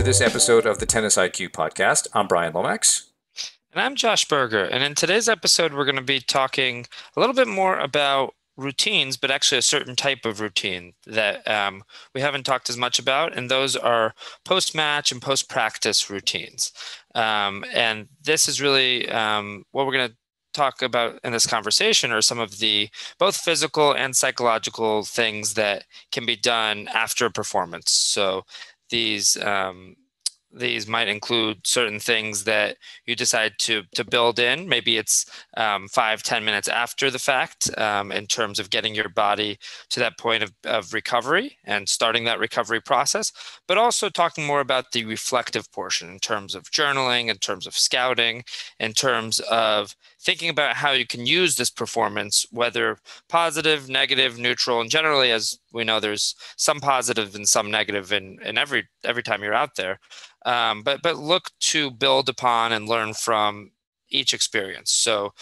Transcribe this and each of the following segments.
to this episode of the Tennis IQ podcast. I'm Brian Lomax. And I'm Josh Berger. And in today's episode, we're going to be talking a little bit more about routines, but actually a certain type of routine that we haven't talked as much about. And those are post-match and post-practice routines. And this is really what we're going to talk about in this conversation are some of the both physical and psychological things that can be done after a performance. So these might include certain things that you decide to build in. Maybe it's 5-10 minutes after the fact in terms of getting your body to that point of recovery and starting that recovery process, but also talking more about the reflective portion in terms of journaling, in terms of scouting, in terms of thinking about how you can use this performance, whether positive, negative, neutral, and generally, as we know, there's some positive and some negative in every time you're out there. But look to build upon and learn from each experience. So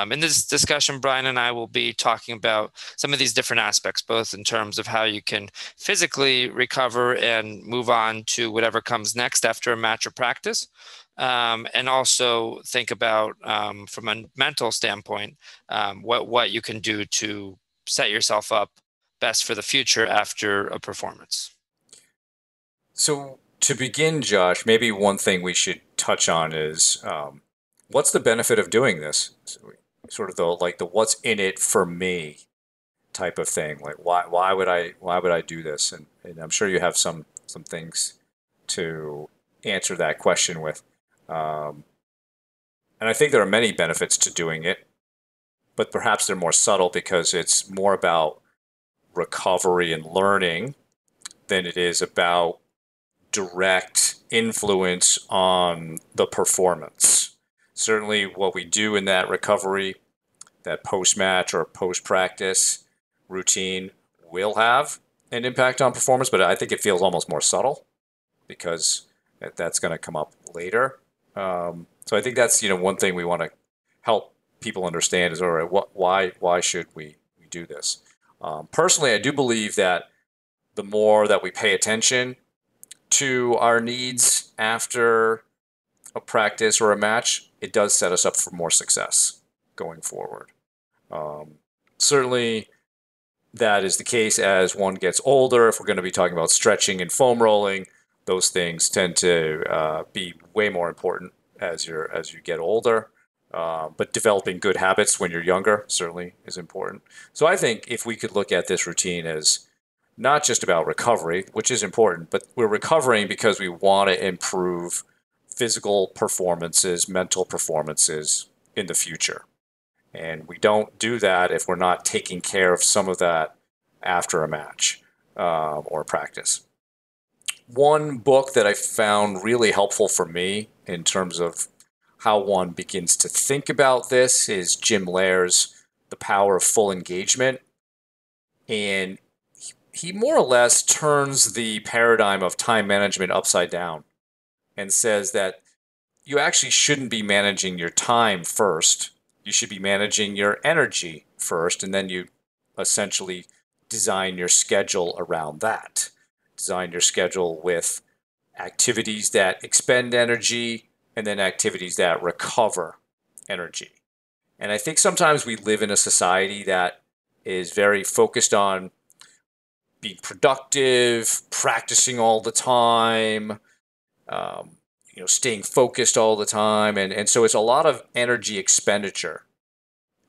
in this discussion, Brian and I will be talking about some of these different aspects, both in terms of how you can physically recover and move on to whatever comes next after a match or practice. And also think about, from a mental standpoint, what you can do to set yourself up best for the future after a performance. So, to begin, Josh, maybe one thing we should touch on is what's the benefit of doing this? So sort of the what's in it for me type of thing. Like why would I do this? And I'm sure you have some things to answer that question with. And I think there are many benefits to doing it, but perhaps they're more subtle because it's more about recovery and learning than it is about direct influence on the performance. Certainly, what we do in that recovery, that post-match or post-practice routine will have an impact on performance, but I think it feels almost more subtle because that's going to come up later. So I think that's one thing we want to help people understand is, all right, why should we do this? Personally, I do believe that the more that we pay attention to our needs after a practice or a match, it does set us up for more success going forward. Certainly, that is the case as one gets older. If we're going to be talking about stretching and foam rolling, those things tend to be way more important as you get older. But developing good habits when you're younger certainly is important. So I think if we could look at this routine as not just about recovery, which is important, but we're recovering because we want to improve physical performances, mental performances in the future. And we don't do that if we're not taking care of some of that after a match or practice. One book that I found really helpful for me in terms of how one begins to think about this is Jim Lair's The Power of Full Engagement. And he more or less turns the paradigm of time management upside down and says that you actually shouldn't be managing your time first. You should be managing your energy first, and then you essentially design your schedule around that. Design your schedule with activities that expend energy and then activities that recover energy. And I think sometimes we live in a society that is very focused on being productive, practicing all the time, staying focused all the time. And so it's a lot of energy expenditure.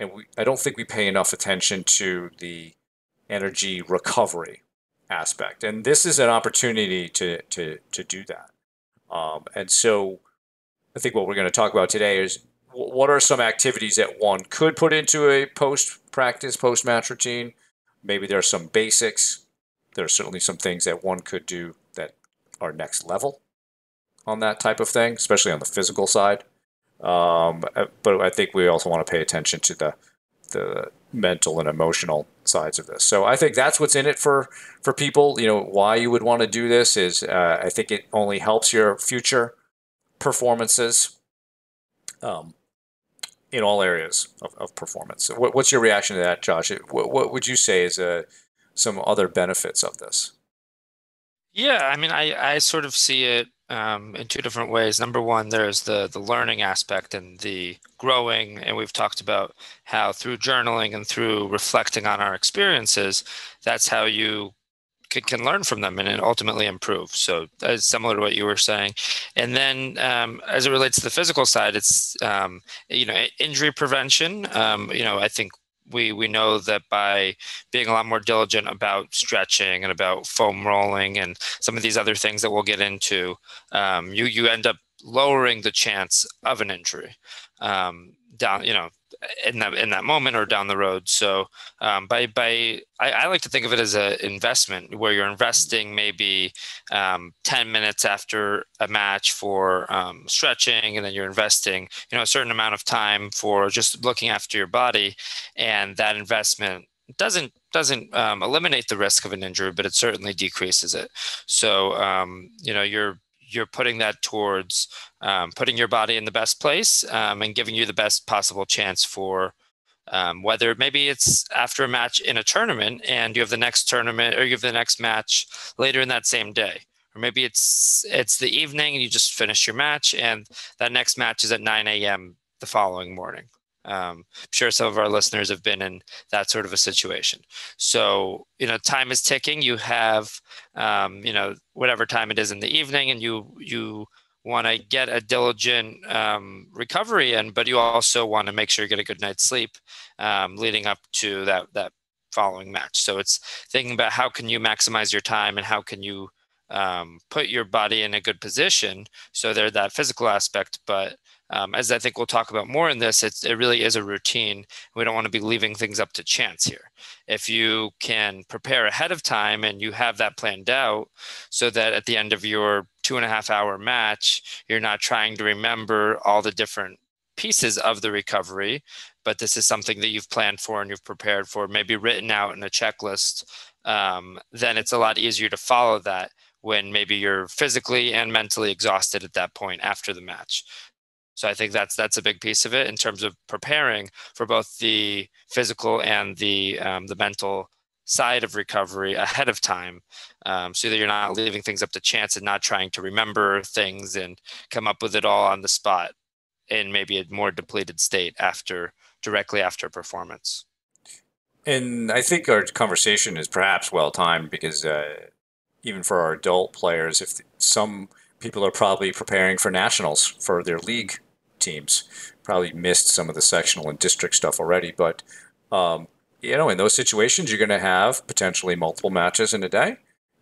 And I don't think we pay enough attention to the energy recovery aspect. And this is an opportunity to do that. And so I think what we're going to talk about today is what are some activities that one could put into a post-practice, post-match routine. Maybe there are some basics. There are certainly some things that one could do that are next level on that type of thing, especially on the physical side. But I think we also want to pay attention to the mental and emotional sides of this. So I think that's what's in it for people. Why you would want to do this is I think it only helps your future performances in all areas of performance. So what's your reaction to that, Josh? What would you say is some other benefits of this? Yeah, I mean, I sort of see it in two different ways. Number one, there's the learning aspect and the growing, and we've talked about how through journaling and through reflecting on our experiences, that's how you can learn from them and ultimately improve. So that's similar to what you were saying. And then as it relates to the physical side, it's injury prevention. I think we know that by being a lot more diligent about stretching and about foam rolling and some of these other things that we'll get into, you end up lowering the chance of an injury down, in that moment or down the road. So I like to think of it as an investment where you're investing maybe 10 minutes after a match for stretching, and then you're investing, a certain amount of time for just looking after your body, and that investment doesn't eliminate the risk of an injury, but it certainly decreases it. So you're putting that towards putting your body in the best place and giving you the best possible chance for whether maybe it's after a match in a tournament and you have the next tournament or you have the next match later in that same day. Or maybe it's the evening and you just finished your match and that next match is at 9 a.m. the following morning. I'm sure some of our listeners have been in that sort of a situation. So, time is ticking. You have, whatever time it is in the evening, and you want to get a diligent recovery in, but you also want to make sure you get a good night's sleep leading up to that following match. So it's thinking about how can you maximize your time and how can you put your body in a good position. So there's that physical aspect, but as I think we'll talk about more in this, it really is a routine. We don't want to be leaving things up to chance here. If you can prepare ahead of time and you have that planned out so that at the end of your 2.5 hour match, you're not trying to remember all the different pieces of the recovery, but this is something that you've planned for and you've prepared for, maybe written out in a checklist, then it's a lot easier to follow that when maybe you're physically and mentally exhausted at that point after the match. So I think that's a big piece of it in terms of preparing for both the physical and the mental side of recovery ahead of time, so that you're not leaving things up to chance and not trying to remember things and come up with it all on the spot in maybe a more depleted state directly after performance. And I think our conversation is perhaps well timed because even for our adult players, if some people are probably preparing for nationals for their league teams, probably missed some of the sectional and district stuff already. But in those situations, you're going to have potentially multiple matches in a day.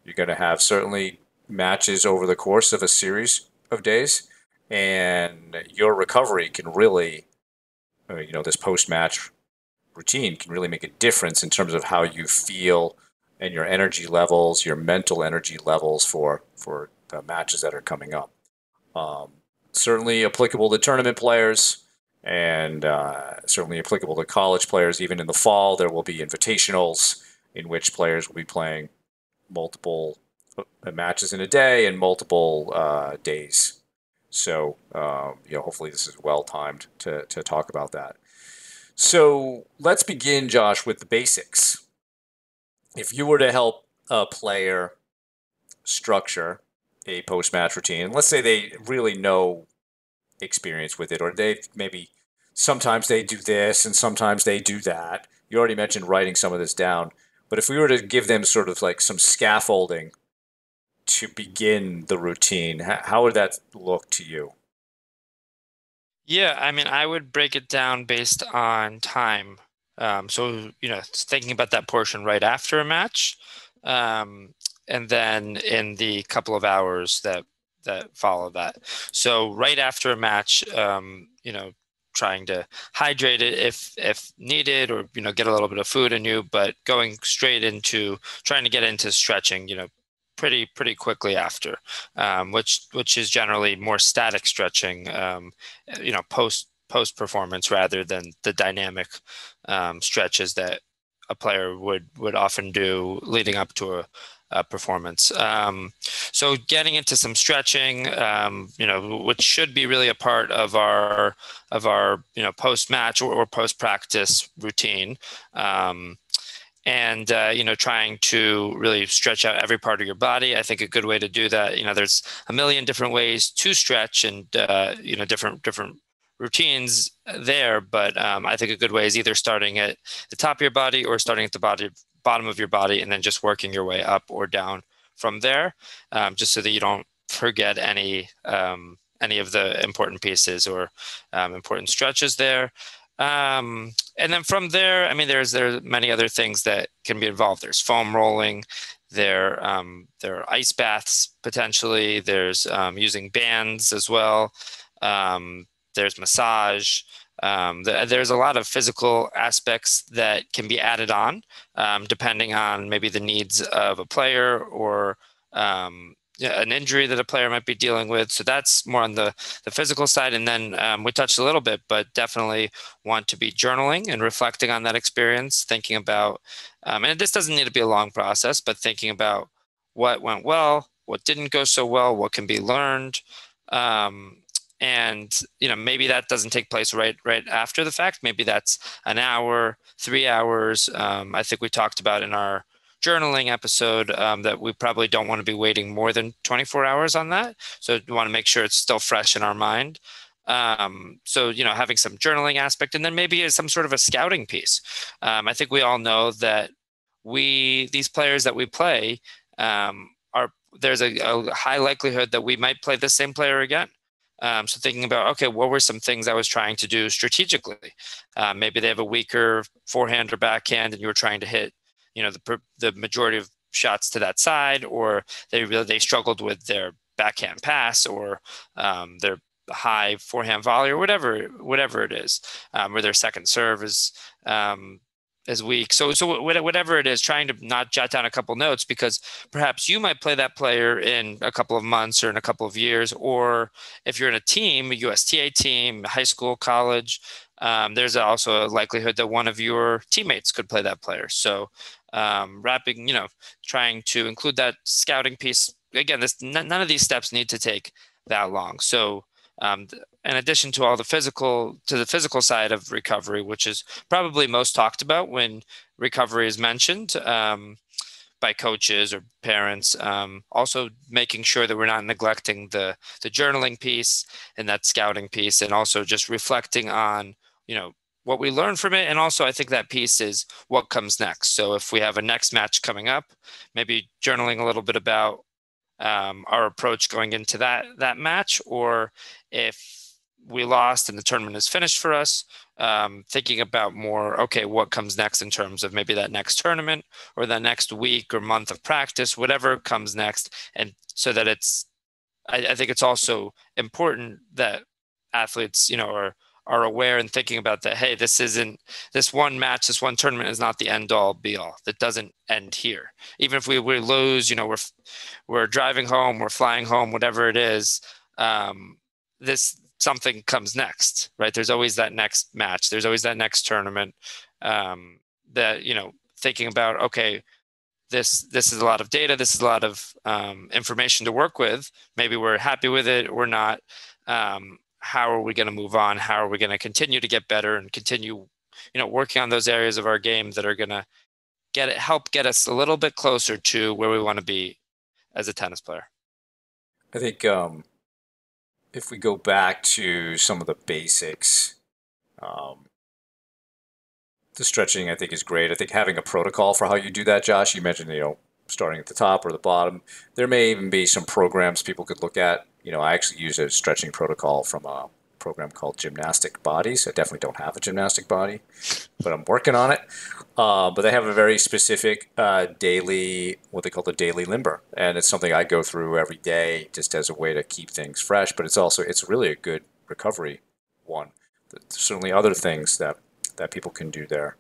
You're going to have certainly matches over the course of a series of days, and your recovery can really, this post-match routine can really make a difference in terms of how you feel and your energy levels, your mental energy levels for the matches that are coming up. Certainly applicable to tournament players and certainly applicable to college players. Even in the fall, there will be invitationals in which players will be playing multiple matches in a day and multiple days. So, hopefully this is well timed to talk about that. So let's begin, Josh, with the basics. If you were to help a player structure a post-match routine, and let's say they really no experience with it, or they maybe sometimes they do this and sometimes they do that. You already mentioned writing some of this down, but if we were to give them sort of like some scaffolding to begin the routine, how would that look to you? Yeah, I mean, I would break it down based on time. So, thinking about that portion right after a match, and then in the couple of hours that follow that. So, right after a match, trying to hydrate it if needed, or get a little bit of food in you, but going straight into trying to get into stretching, pretty quickly after, which is generally more static stretching, post performance rather than the dynamic stretches that a player would often do leading up to a performance. So getting into some stretching, which should be really a part of our post match or post practice routine. and trying to really stretch out every part of your body. I think a good way to do that, there's a million different ways to stretch, and different routines there. But I think a good way is either starting at the top of your body or starting at the bottom of your body, and then just working your way up or down from there, just so that you don't forget any of the important pieces or important stretches there. And then from there, I mean, there's many other things that can be involved. There's foam rolling, there are ice baths potentially. There's using bands as well. Um, there's massage. There's a lot of physical aspects that can be added on, depending on maybe the needs of a player or yeah, an injury that a player might be dealing with. So that's more on the physical side. And then we touched a little bit, but definitely want to be journaling and reflecting on that experience, thinking about, and this doesn't need to be a long process, but thinking about what went well, what didn't go so well, what can be learned. Um, and maybe that doesn't take place right after the fact. Maybe that's an hour, 3 hours. I think we talked about in our journaling episode that we probably don't want to be waiting more than 24 hours on that. So we want to make sure it's still fresh in our mind. So, having some journaling aspect, and then maybe some sort of a scouting piece. I think we all know that these players that we play, there's a high likelihood that we might play the same player again. So thinking about, okay, what were some things I was trying to do strategically? Maybe they have a weaker forehand or backhand, and you were trying to hit, the majority of shots to that side, or they struggled with their backhand pass, or their high forehand volley, or whatever it is, or their second serve is weak. So whatever it is, trying to not jot down a couple notes, because perhaps you might play that player in a couple of months or in a couple of years, or if you're in a team, a USTA team, high school, college, there's also a likelihood that one of your teammates could play that player. So trying to include that scouting piece. Again, none of these steps need to take that long. So in addition to the physical side of recovery, which is probably most talked about when recovery is mentioned by coaches or parents, also making sure that we're not neglecting the journaling piece and that scouting piece, and also just reflecting on, what we learned from it. And also, I think that piece is what comes next. So if we have a next match coming up, maybe journaling a little bit about our approach going into that match, or if we lost and the tournament is finished for us, thinking about more, okay, what comes next in terms of maybe that next tournament or that next week or month of practice, whatever comes next. And so that I think it's also important that athletes, are aware and thinking about that. Hey, this one match, this one tournament is not the end all be all. That doesn't end here. Even if we lose, we're driving home, we're flying home, whatever it is. This something comes next, right? There's always that next match. There's always that next tournament. That thinking about, okay, this is a lot of data. This is a lot of information to work with. Maybe we're happy with it or not. How are we going to move on? How are we going to continue to get better and continue, working on those areas of our game that are going to help get us a little bit closer to where we want to be as a tennis player? I think if we go back to some of the basics, um, the stretching I think is great. I think having a protocol for how you do that, Josh, you mentioned, starting at the top or the bottom. There may even be some programs people could look at. I actually use a stretching protocol from a program called Gymnastic Bodies. I definitely don't have a gymnastic body, but I'm working on it. But they have a very specific daily, what they call the daily limber. And it's something I go through every day just as a way to keep things fresh. But it's really a good recovery one. There's certainly other things that people can do there.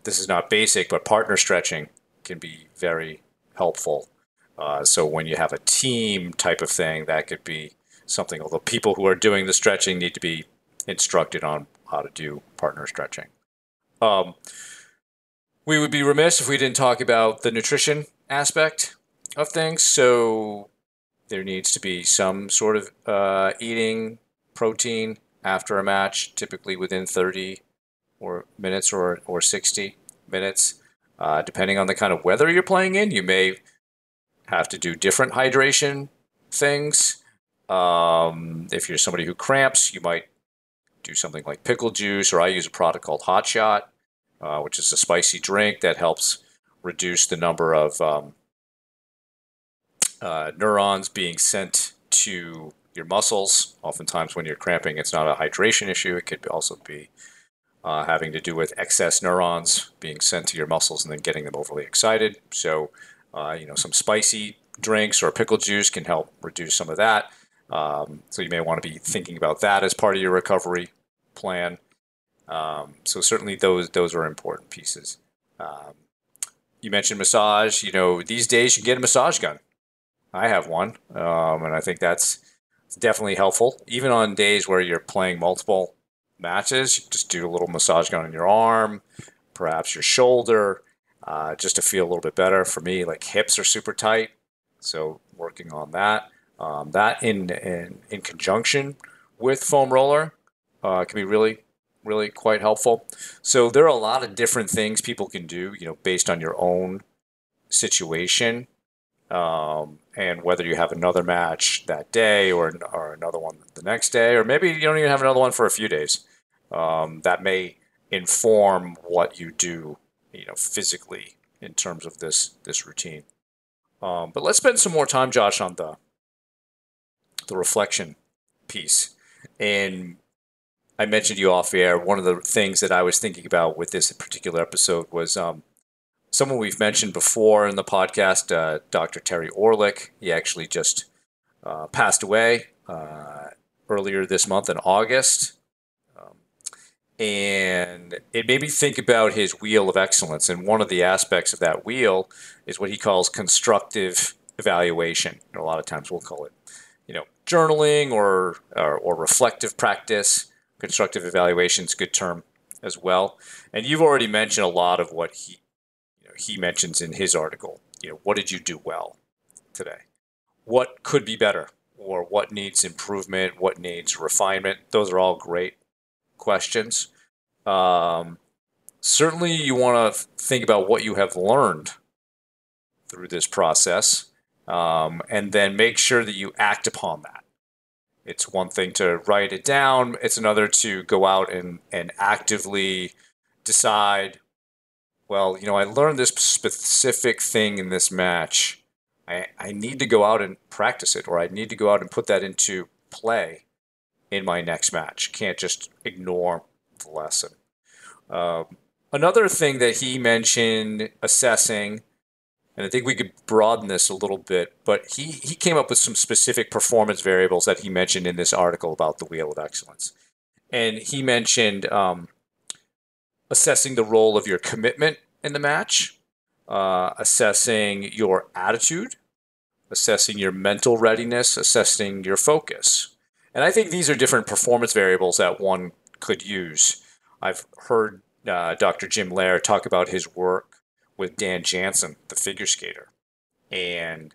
This is not basic, but partner stretching can be very helpful. So when you have a team type of thing, that could be something, although people who are doing the stretching need to be instructed on how to do partner stretching. We would be remiss if we didn't talk about the nutrition aspect of things. So there needs to be some sort of eating protein after a match, typically within 30 or minutes or 60 minutes. Depending on the kind of weather you're playing in, you may have to do different hydration things. If you're somebody who cramps, you might do something like pickle juice, or I use a product called Hot Shot, which is a spicy drink that helps reduce the number of neurons being sent to your muscles. Oftentimes, when you're cramping, it's not a hydration issue. It could also be having to do with excess neurons being sent to your muscles and then getting them overly excited. So, some spicy drinks or pickle juice can help reduce some of that. So you may want to be thinking about that as part of your recovery plan. So certainly those are important pieces. You mentioned massage. These days you can get a massage gun. I have one, and I think that's definitely helpful. Even on days where you're playing multiple matches, you just do a little massage gun on your arm, perhaps your shoulder, just to feel a little bit better. For me, like hips are super tight, so working on that. That in conjunction with foam roller can be really, really quite helpful. So there are a lot of different things people can do, based on your own situation, and whether you have another match that day or another one the next day, or maybe you don't even have another one for a few days. That may inform what you do, physically in terms of this routine. But let's spend some more time, Josh, on the reflection piece. And I mentioned you off air. One of the things that I was thinking about with this particular episode was someone we've mentioned before in the podcast, Dr. Terry Orlick. He actually just passed away earlier this month in August. And it made me think about his wheel of excellence. And one of the aspects of that wheel is what he calls constructive evaluation. A lot of times we'll call it, journaling or reflective practice. Constructive evaluation is a good term as well. And you've already mentioned a lot of what he mentions in his article. What did you do well today? What could be better? Or what needs improvement? What needs refinement? Those are all great questions. Certainly you want to think about what you have learned through this process, and then make sure that you act upon that. It's one thing to write it down. It's another to go out and actively decide, well, I learned this specific thing in this match. I need to go out and practice it, or I need to go out and put that into play in my next match. Can't just ignore the lesson. Another thing that he mentioned assessing, and I think we could broaden this a little bit, but he came up with some specific performance variables that he mentioned in this article about the Wheel of Excellence. And he mentioned assessing the role of your commitment in the match, assessing your attitude, assessing your mental readiness, assessing your focus. And I think these are different performance variables that one could use. I've heard Dr. Jim Lair talk about his work with Dan Jansen, the figure skater. And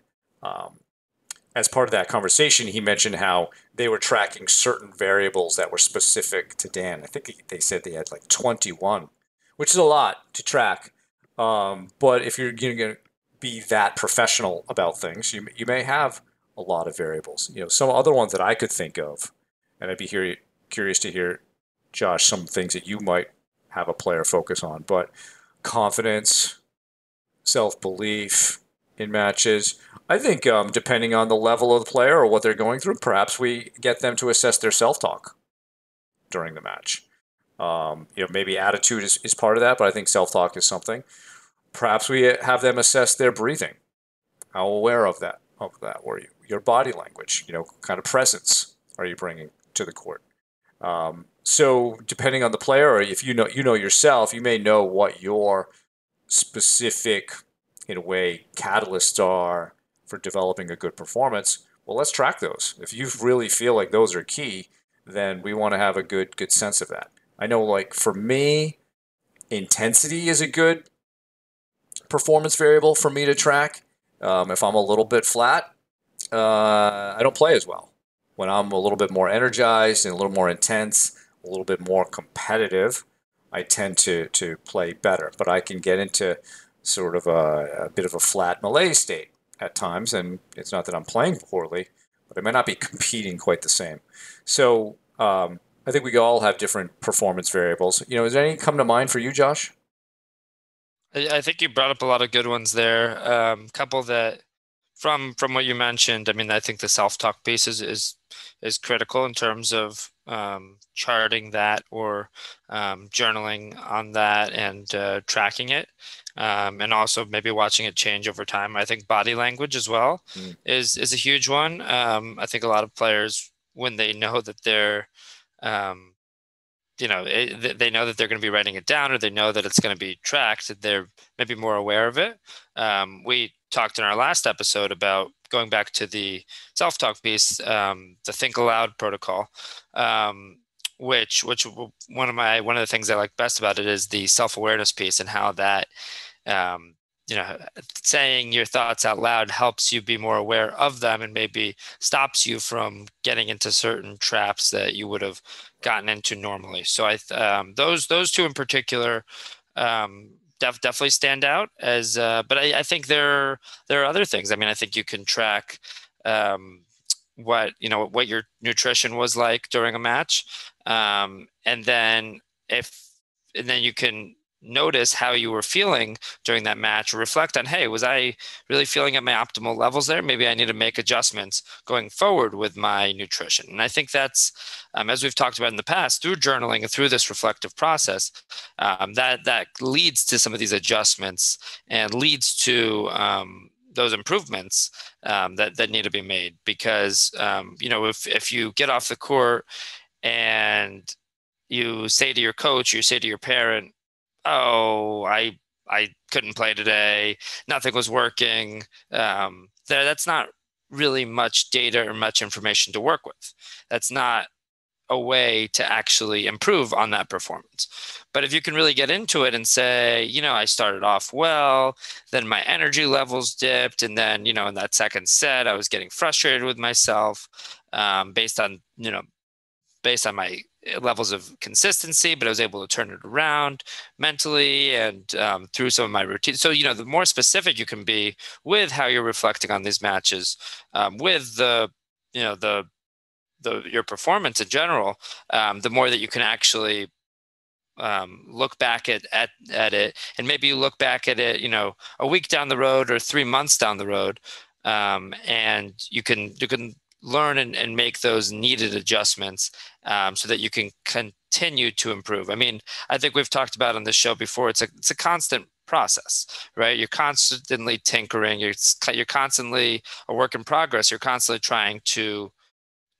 as part of that conversation, he mentioned how they were tracking certain variables that were specific to Dan. I think they said they had like 21, which is a lot to track. But if you're going to be that professional about things, you may have a lot of variables. Some other ones that I could think of, and I'd be curious to hear, Josh, some things that you might have a player focus on. But confidence, self-belief in matches. I think depending on the level of the player or what they're going through, perhaps we get them to assess their self-talk during the match. Maybe attitude is part of that, but I think self-talk is something. Perhaps we have them assess their breathing. How aware of that were you? Your body language, kind of presence are you bringing to the court? So depending on the player, or if you know yourself, you may know what your specific, in a way, catalysts are for developing a good performance. Well, let's track those. If you really feel like those are key, then we want to have a good sense of that. I know, like for me, intensity is a good performance variable for me to track. If I'm a little bit flat, I don't play as well. When I'm a little bit more energized and a little more intense, a little bit more competitive, I tend to play better. But I can get into sort of a bit of a flat malaise state at times. And it's not that I'm playing poorly, but I might not be competing quite the same. So I think we all have different performance variables. Is there any come to mind for you, Josh? I think you brought up a lot of good ones there. Couple that from what you mentioned, I mean, I think the self-talk piece is critical in terms of charting that or journaling on that and tracking it, and also maybe watching it change over time. I think body language as well Mm. is a huge one. I think a lot of players, when they know that they're um, they know that they're going to be writing it down, or they know that it's going to be tracked, they're maybe more aware of it. We talked in our last episode about going back to the self-talk piece, the think aloud protocol, which one of the things I like best about it is the self-awareness piece, and how that um, saying your thoughts out loud helps you be more aware of them, and maybe stops you from getting into certain traps that you would have gotten into normally. So those two in particular definitely stand out as. But I think there are other things. I mean, I think you can track what your nutrition was like during a match, and then you can notice how you were feeling during that match, or reflect on, hey, was I really feeling at my optimal levels there? Maybe I need to make adjustments going forward with my nutrition. And I think that's, as we've talked about in the past, through journaling and through this reflective process, that leads to some of these adjustments, and leads to those improvements that need to be made. Because if you get off the court and you say to your coach, you say to your parent, oh, I couldn't play today, nothing was working. That's not really much data or much information to work with. That's not a way to actually improve on that performance. But if you can really get into it and say, I started off well, then my energy levels dipped, and then, in that second set, I was getting frustrated with myself, based on my levels of consistency, but I was able to turn it around mentally and through some of my routines. So, the more specific you can be with how you're reflecting on these matches, with your performance in general, the more that you can actually look back at it, and maybe you look back at it, a week down the road or 3 months down the road, and you can learn and make those needed adjustments, so that you can continue to improve. I mean, I think we've talked about on this show before. It's a constant process, right? You're constantly tinkering. You're constantly a work in progress. You're constantly trying to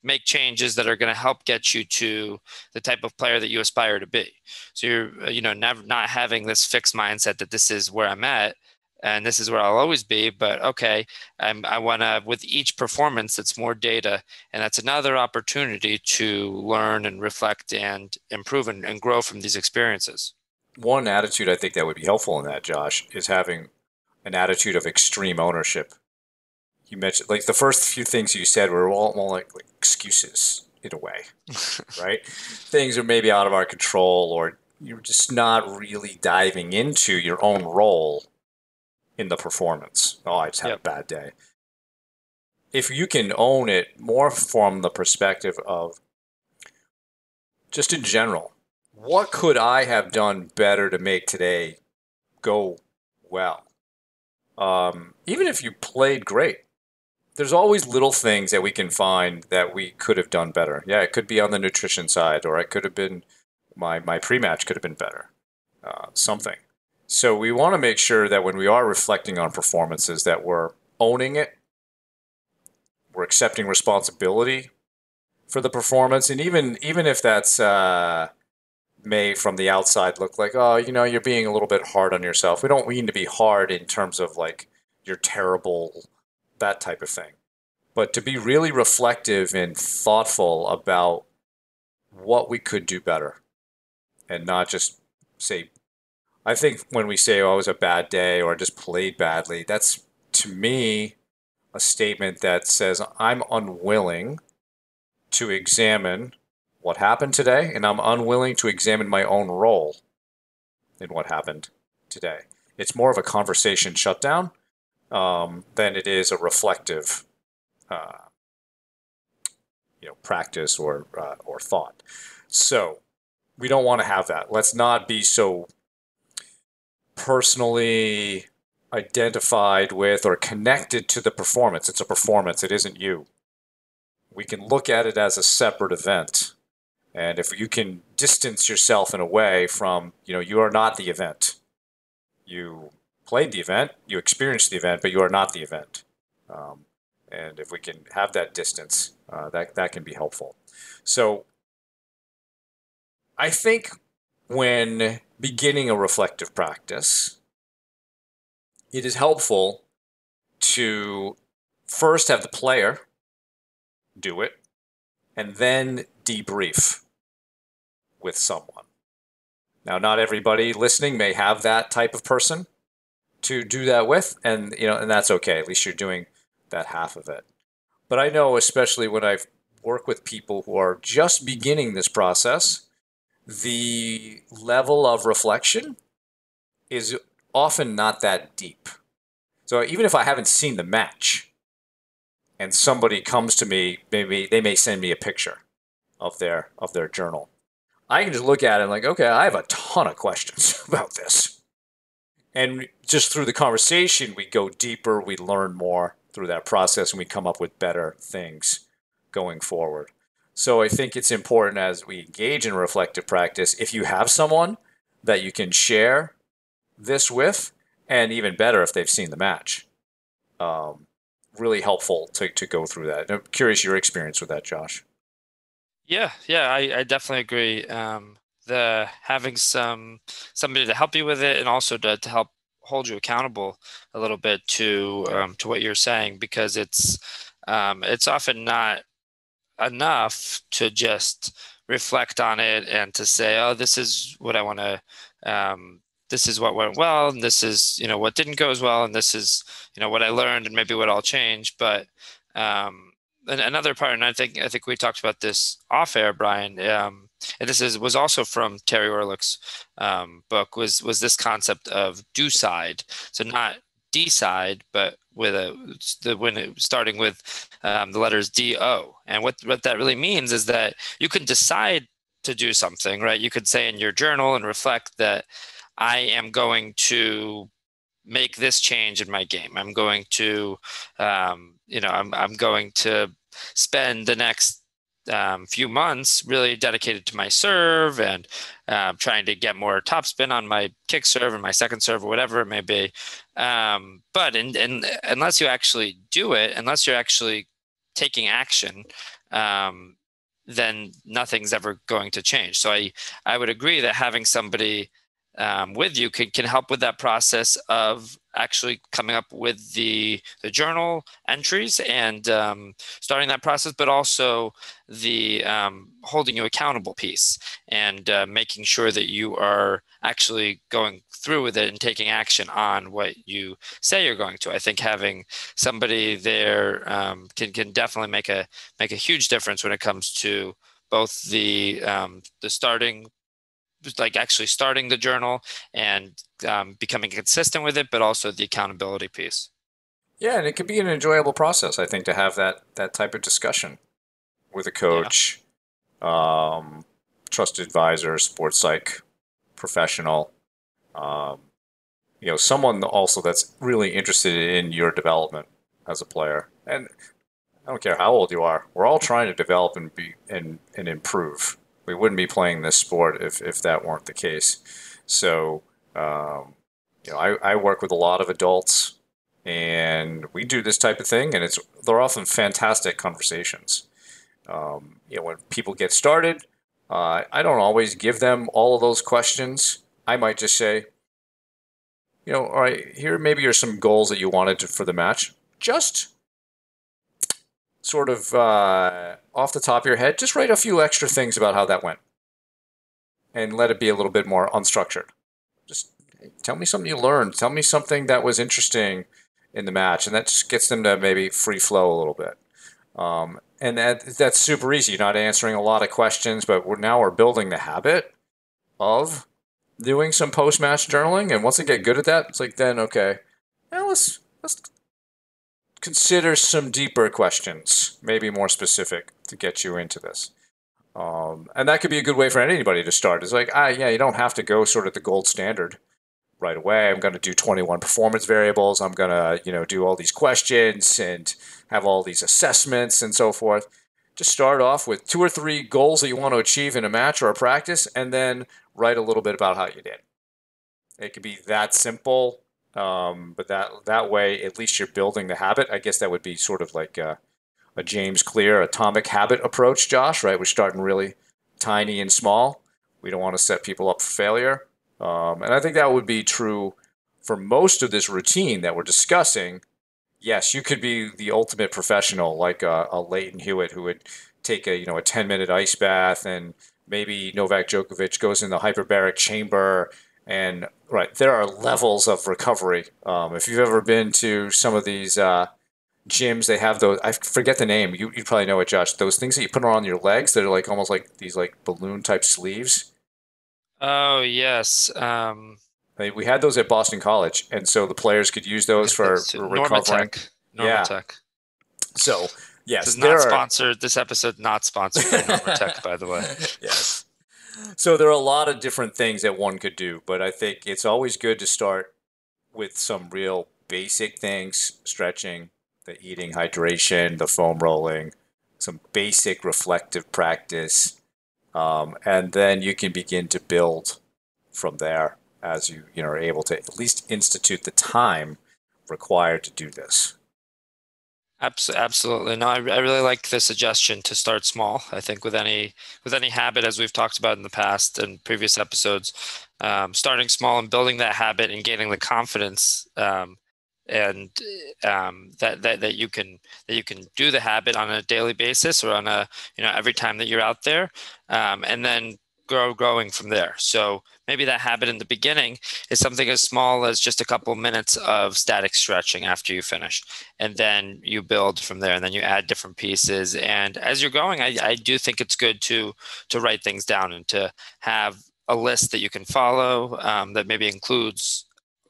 make changes that are going to help get you to the type of player that you aspire to be. So you're, never not having this fixed mindset that this is where I'm at and this is where I'll always be. But okay, I want to, with each performance, it's more data, and that's another opportunity to learn and reflect and improve and grow from these experiences. One attitude I think that would be helpful in that, Josh, is having an attitude of extreme ownership. You mentioned, like, the first few things you said were all more like excuses in a way, right? Things are maybe out of our control, or you're just not really diving into your own role in the performance. Oh, I just had a Yep. bad day. If you can own it more from the perspective of, just in general, what could I have done better to make today go well? Even if you played great, there's always little things that we can find that we could have done better. Yeah, it could be on the nutrition side, or it could have been my pre-match could have been better. Something. So we want to make sure that when we are reflecting on performances, that we're owning it, we're accepting responsibility for the performance, and even if that's may from the outside look like, oh, you're being a little bit hard on yourself. We don't mean to be hard in terms of like you're terrible, that type of thing, but to be really reflective and thoughtful about what we could do better, and not just say. I think when we say, "Oh, it was a bad day," or "just played badly," that's, to me, a statement that says I'm unwilling to examine what happened today, and I'm unwilling to examine my own role in what happened today. It's more of a conversation shutdown than it is a reflective, uh, practice or thought. So we don't want to have that. Let's not be so personally identified with or connected to the performance. It's a performance. It isn't you. We can look at it as a separate event. And if you can distance yourself in a way from, you are not the event. You played the event, you experienced the event, but you are not the event. Um, and if we can have that distance, that can be helpful. So I think when beginning a reflective practice, it is helpful to first have the player do it and then debrief with someone. Now, not everybody listening may have that type of person to do that with, and and that's okay. At least you're doing that half of it. But I know, especially when I work with people who are just beginning this process, the level of reflection is often not that deep. So even if I haven't seen the match and somebody comes to me, maybe they may send me a picture of their journal. I can just look at it and like, okay, I have a ton of questions about this. And just through the conversation, we go deeper, we learn more through that process, and we come up with better things going forward. So I think it's important as we engage in reflective practice, if you have someone that you can share this with, and even better if they've seen the match. Really helpful to go through that. I'm curious your experience with that, Josh. Yeah, I definitely agree. The having somebody to help you with it, and also to help hold you accountable a little bit to what you're saying, because it's often not enough to just reflect on it and to say, oh, this is what I want to, this is what went well, and this is, what didn't go as well, and this is, what I learned, and maybe what I'll change. But and another part, and I think we talked about this off air, Brian, and was also from Terry Orlick's book, was this concept of do side, so not decide, but with starting with the letters DO. And what that really means is that you can decide to do something, right? You could say in your journal and reflect that I am going to make this change in my game. I'm going to, I'm going to spend the next few months really dedicated to my serve and trying to get more topspin on my kick serve and my second serve or whatever it may be. But unless you actually do it, unless you're actually taking action, then nothing's ever going to change. So I would agree that having somebody with you can help with that process of actually coming up with the journal entries and starting that process, but also the holding you accountable piece and making sure that you are actually going through with it and taking action on what you say you're going to. I think having somebody there can definitely make a huge difference when it comes to both the starting, like actually starting the journal and becoming consistent with it, but also the accountability piece. Yeah, and it could be an enjoyable process, I think, to have that type of discussion with a Yeah. coach, trusted advisor, sports psych professional, um, someone also that's really interested in your development as a player. And I don't care how old you are, we're all trying to develop and be and improve. We wouldn't be playing this sport if that weren't the case. So, I work with a lot of adults, and we do this type of thing, and they're often fantastic conversations. When people get started, I don't always give them all of those questions. I might just say, all right, here maybe are some goals that you wanted for the match. Just sort of off the top of your head, just write a few extra things about how that went and let it be a little bit more unstructured. Just tell me something you learned. Tell me something that was interesting in the match. And that just gets them to maybe free flow a little bit. And that's super easy. You're not answering a lot of questions, but now we're building the habit of doing some post-match journaling, and once I get good at that, it's like then okay, now let's consider some deeper questions, maybe more specific to get you into this. And that could be a good way for anybody to start. It's like, yeah, you don't have to go sort of the gold standard right away. I'm going to do 21 performance variables. I'm going to, do all these questions and have all these assessments and so forth. Just start off with 2 or 3 goals that you want to achieve in a match or a practice, and then write a little bit about how you did. It could be that simple, but that way, at least you're building the habit. I guess that would be sort of like a James Clear atomic habit approach, Josh, right? We're starting really tiny and small. We don't want to set people up for failure. And I think that would be true for most of this routine that we're discussing. Yes, you could be the ultimate professional, like a Leighton Hewitt, who would take a 10-minute ice bath, and maybe Novak Djokovic goes in the hyperbaric chamber. And right, there are levels of recovery. If you've ever been to some of these gyms, they have those. I forget the name. You probably know it, Josh. Those things that you put on your legs that are like almost like these like balloon type sleeves. Oh, yes. We had those at Boston College, and so the players could use We those had for those too. recovering. Yeah. Normatec. So This yes, is not there are. sponsored. This episode not sponsored by Normatec, by the way. Yes. So there are a lot of different things that one could do, but I think it's always good to start with some real basic things: stretching, the eating, hydration, the foam rolling, some basic reflective practice, and then you can begin to build from there as you are able to at least institute the time required to do this. Absolutely. No, I really like the suggestion to start small. I think with any habit, as we've talked about in the past and previous episodes, starting small and building that habit and gaining the confidence, and that you can do the habit on a daily basis, or on a every time that you're out there, and then growing from there. So maybe that habit in the beginning is something as small as just a couple minutes of static stretching after you finish, and then you build from there, and then you add different pieces. And as you're going, I do think it's good to write things down and to have a list that you can follow, that maybe includes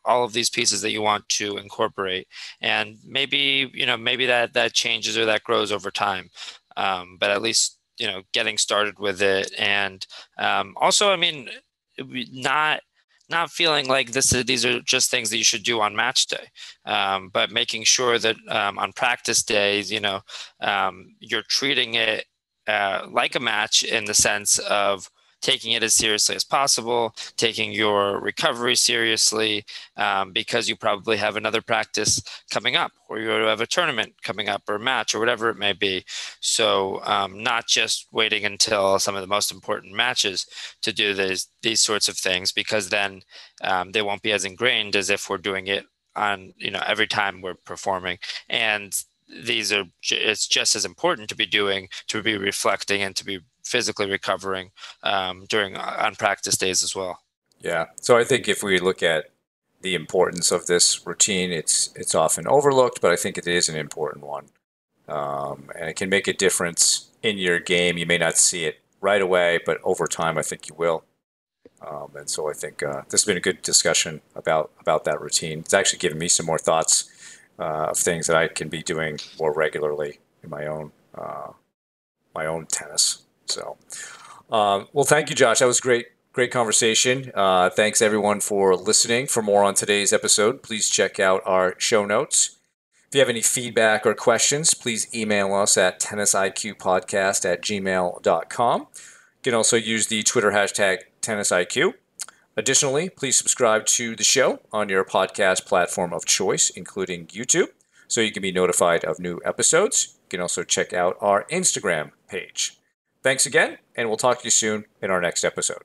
all of these pieces that you want to incorporate. And maybe that changes or that grows over time, but at least getting started with it. And also, I mean, not not feeling like these are just things that you should do on match day, but making sure that on practice days, you're treating it like a match, in the sense of taking it as seriously as possible, taking your recovery seriously, because you probably have another practice coming up, or you have a tournament coming up, or a match, or whatever it may be. So not just waiting until some of the most important matches to do these sorts of things, because then they won't be as ingrained as if we're doing it on every time we're performing. And it's just as important to be reflecting, and to be physically recovering during on practice days as well. Yeah. So I think if we look at the importance of this routine, it's often overlooked, but I think it is an important one, and it can make a difference in your game. You may not see it right away, but over time, I think you will. And so I think this has been a good discussion about that routine. It's actually given me some more thoughts of things that I can be doing more regularly in my own tennis. So, well, thank you, Josh. That was great conversation. Thanks everyone for listening. For more on today's episode, please check out our show notes. If you have any feedback or questions, please email us at tennisiqpodcast@gmail.com. You can also use the Twitter hashtag tennisiq. Additionally, please subscribe to the show on your podcast platform of choice, including YouTube, so you can be notified of new episodes. You can also check out our Instagram page. Thanks again, and we'll talk to you soon in our next episode.